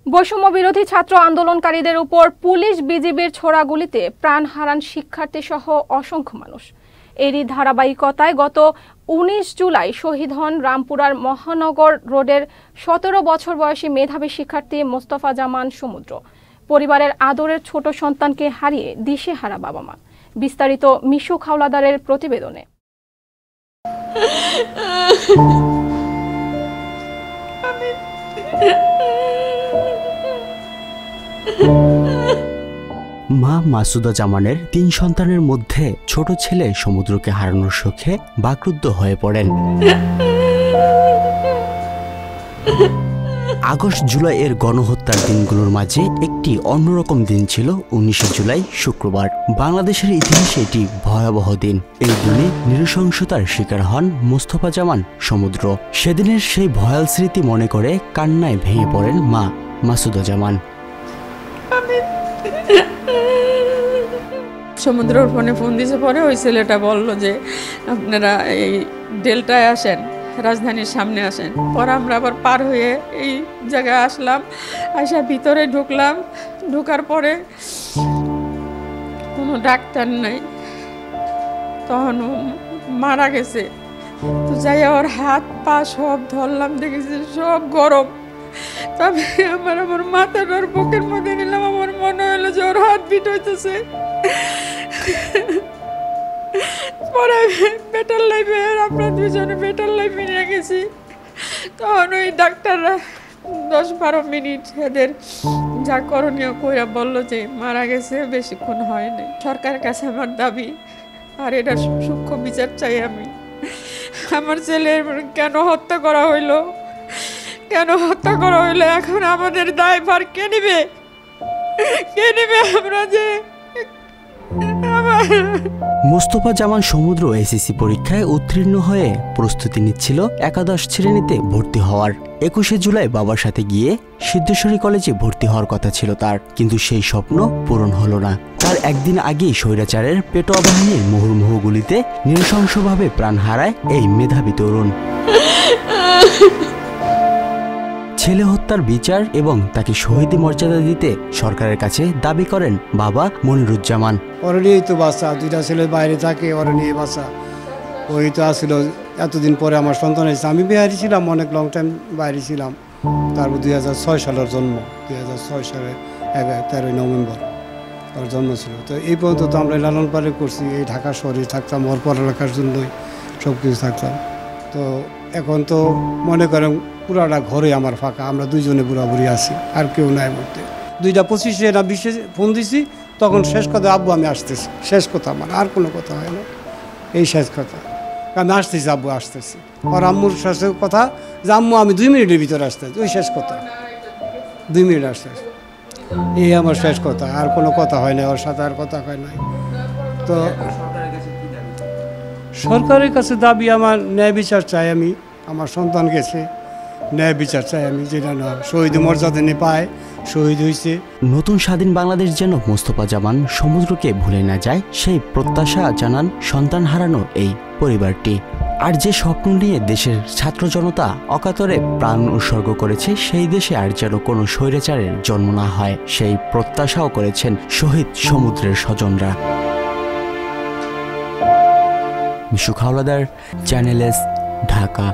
বৈষম্য বিরোধী ছাত্র আন্দোলনকারীদের উপর পুলিশ বিজিবির ছোড়া গুলিতে প্রাণ হারান শিক্ষার্থী সহ অসংখ্য মানুষ। এরই ধারাবাহিকতায় গত ১৯ জুলাই শহীদ হন রামপুরার মহানগর রোডের ১৭ বছর বয়সী মেধাবী শিক্ষার্থী মোস্তফা জামান সমুদ্র। পরিবারের আদরের ছোট সন্তানকে হারিয়ে দিশেহারা বাবা মা। বিস্তারিত মিশু হাওলাদারের প্রতিবেদনে। মা মাসুদা জামানের ৩ সন্তানের মধ্যে ছোট ছেলে সমুদ্রকে হারানোর শোকে বাকরুদ্ধ হয়ে পড়েন। আগস্ট জুলাই এর গণহত্যার দিনগুলোর মাঝে একটি অন্যরকম দিন ছিল ১৯ জুলাই শুক্রবার। বাংলাদেশের ইতিহাসে এটি ভয়াবহ দিন। এই দিনে নৃশংসতার শিকার হন মোস্তফা জামান সমুদ্র। সেদিনের সেই ভয়াল স্মৃতি মনে করে কান্নায় ভেঙে পড়েন মা মাসুদা জামান। সমুদ্রের ফোনে ফোন দিয়েছে, পরে ওই ছেলেটা বললো যে আপনারা এই ডেল্টায় আসেন, রাজধানীর সামনে আসেন। পরে আমরা আবার পার হয়ে এই জায়গায় আসলাম, আসা ভিতরে ঢুকলাম। ঢোকার পরে কোনো ডাক্তার নাই, তখন মারা গেছে। তো যাই ওর হাত পা সব ধরলাম, দেখেছি সব গরম। তবে আমার মাথাটার বুকের মধ্যে নিলাম, আমার মনে হলো যে ওর হাত বিট হইতেছে। পরে বেটার লাইফে আমরা দুজনে বেটার লাইফে নিয়ে গেছি। তখন ওই ডাক্তাররা ১০-১২ মিনিট এদের যা করণীয় কইরা বললো যে মারা গেছে, বেশিক্ষণ হয়নি। সরকারের কাছে আমার দাবি, আর এটা সূক্ষ্ম বিচার চাই আমি। আমার ছেলের কেন হত্যা করা হইলো, কেন হত্যা করা হইলো, এখন আমাদের দায়ভার কে নিবে, কে নিবে? আমরা যে মোস্তফা জামান সমুদ্র এসএসসি পরীক্ষায় উত্তীর্ণ হয়ে প্রস্তুতি নিচ্ছিল একাদশ শ্রেণীতে ভর্তি হওয়ার। ২১শে জুলাই বাবার সাথে গিয়ে সিদ্ধেশ্বরী কলেজে ভর্তি হওয়ার কথা ছিল তার, কিন্তু সেই স্বপ্ন পূরণ হলো না। তার একদিন আগেই স্বৈরাচারের পেটোয়া বাহিনীর মুহুর্মুহু গুলিতে নৃশংসভাবে প্রাণ হারায় এই মেধাবী তরুণ। ছেলে হত্যার বিচার এবং তাকে শহীদ মর্যাদা দিতে সরকারের কাছে দাবি করেন বাবা মনিরুজ্জামান। ওর নিয়েই তো বাচ্চা, 2টা ছেলে বাইরে থাকে, ওর নিয়ে বাচ্চা। ওই তো আসছিল এতদিন পরে আমার সন্তান হয়েছে। আমি বিহারি ছিলাম, অনেক লং টাইম বাইরে ছিলাম। তারপর 2006 সালের জন্ম, 2006 সালের 13 নভেম্বর ওর জন্ম ছিল। তো এই পর্যন্ত তো আমরা লালন পালন করছি, এই ঢাকা শহরে থাকতাম, ওর পড়ালেখার জন্যই সব কিছু থাকতাম। তো এখন তো মনে করেন পুরাটা ঘরে আমার ফাঁকা, আমরা দুইজনে বুড়াবুড়ি আছি, আর কেউ নাই বলতে। 2:25 না 20 ফোন দিছি, তখন শেষ কথা আব্বু আমি আসতেছি, শেষ কথা আমার, আর কোনো কথা হয় না, এই শেষ কথা। আমি আসতেছি আব্বু আসতেছি। আর আম্মুর শেষ কথা যে আম্মু আমি 2 মিনিটের ভিতরে আসতেছি, ওই শেষ কথা, 2 মিনিট আসতেছি, এই আমার শেষ কথা। আর কোনো কথা হয় না, ওর সাথে আর কথা হয় নাই। তো সরকারের কাছে দাবি আমার ন্যায় বিচার চাই। আমি আমার সন্তান গেছে, ন্যায় বিচার চাই আমি, যেটা না শহীদ মর্যাদা নিয়ে পায়, শহীদ হয়েছে। নতুন স্বাধীন বাংলাদেশ যেন মোস্তফা জামান সমুদ্রকে ভুলে না যায়, সেই প্রত্যাশা জানান সন্তান হারানো এই পরিবারটি। আর যে স্বপ্ন নিয়ে দেশের ছাত্র জনতা অকাতরে প্রাণ উৎসর্গ করেছে, সেই দেশে আর যেন কোনো স্বৈরাচারের জন্ম না হয়, সেই প্রত্যাশাও করেছেন শহীদ সমুদ্রের স্বজনরা। Mishu Howlader, channel S, Dhaka.